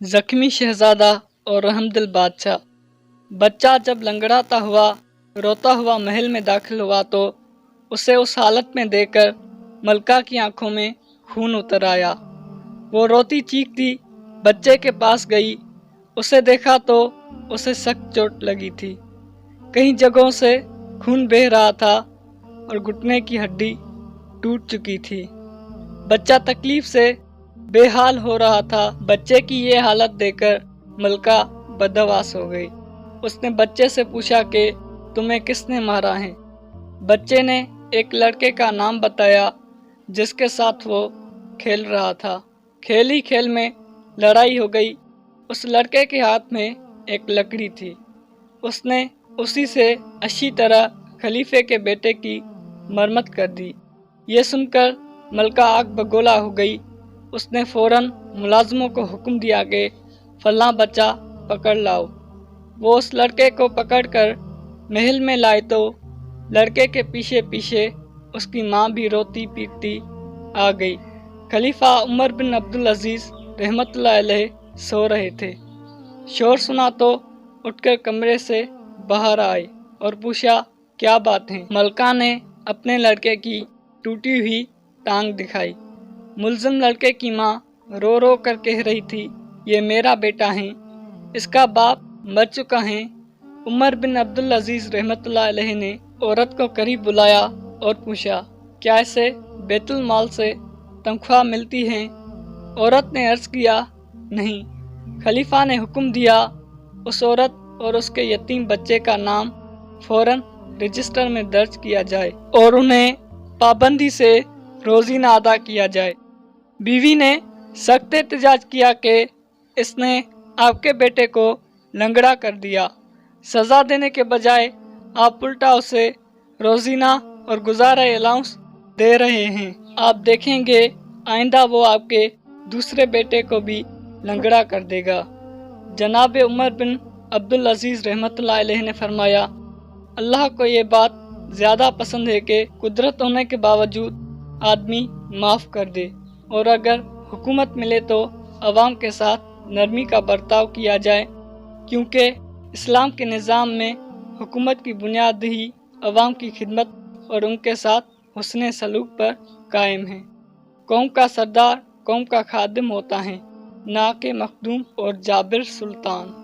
जख्मी शहजादा और रहमदिल बादशाह। बच्चा जब लंगड़ाता हुआ रोता हुआ महल में दाखिल हुआ तो उसे उस हालत में देखकर मलका की आंखों में खून उतर आया। वो रोती चीखती बच्चे के पास गई। उसे देखा तो उसे सख्त चोट लगी थी। कई जगहों से खून बह रहा था और घुटने की हड्डी टूट चुकी थी। बच्चा तकलीफ से बेहाल हो रहा था। बच्चे की ये हालत देखकर मलका बदहवास हो गई। उसने बच्चे से पूछा कि तुम्हें किसने मारा है। बच्चे ने एक लड़के का नाम बताया जिसके साथ वो खेल रहा था। खेल ही खेल में लड़ाई हो गई। उस लड़के के हाथ में एक लकड़ी थी। उसने उसी से अच्छी तरह खलीफे के बेटे की मरम्मत कर दी। ये सुनकर मलका आग बगोला हो गई। उसने फौरन मुलाजमों को हुक्म दिया कि फलां बच्चा पकड़ लाओ। वो उस लड़के को पकड़कर महल में लाए तो लड़के के पीछे पीछे उसकी माँ भी रोती पीटती आ गई। खलीफा उमर बिन अब्दुल अजीज रहमतुल्लाह अलैह सो रहे थे। शोर सुना तो उठकर कमरे से बाहर आए और पूछा क्या बात है। मलका ने अपने लड़के की टूटी हुई टांग दिखाई। मुलजिम लड़के की माँ रो रो कर कह रही थी ये मेरा बेटा है, इसका बाप मर चुका है। उमर बिन अब्दुल अजीज रहमतुल्लाह अलैह ने औरत को करीब बुलाया और पूछा क्या इसे बैतुल माल से तनख्वाह मिलती है। औरत ने अर्ज किया नहीं। खलीफा ने हुक्म दिया उस औरत और उसके यतीम बच्चे का नाम फौरन रजिस्टर में दर्ज किया जाए और उन्हें पाबंदी से रोजीना अदा किया जाए। बीवी ने सख्त एहतजाज किया कि इसने आपके बेटे को लंगड़ा कर दिया। सज़ा देने के बजाय आप उल्टा उसे रोजीना और गुजारा अलाउंस दे रहे हैं। आप देखेंगे आइंदा वो आपके दूसरे बेटे को भी लंगड़ा कर देगा। जनाब उमर बिन अब्दुल अजीज रहमतुल्लाह अलैह ने फरमाया अल्लाह को ये बात ज़्यादा पसंद है कि कुदरत होने के बावजूद आदमी माफ़ कर दे और अगर हुकूमत मिले तो अवाम के साथ नरमी का बर्ताव किया जाए, क्योंकि इस्लाम के निज़ाम में हुकूमत की बुनियाद ही अवाम की खिदमत और उनके साथ हुस्न सलूक पर कायम है। कौम का सरदार कौम का खादिम होता है, ना कि मखदूम और जाबिर सुल्तान।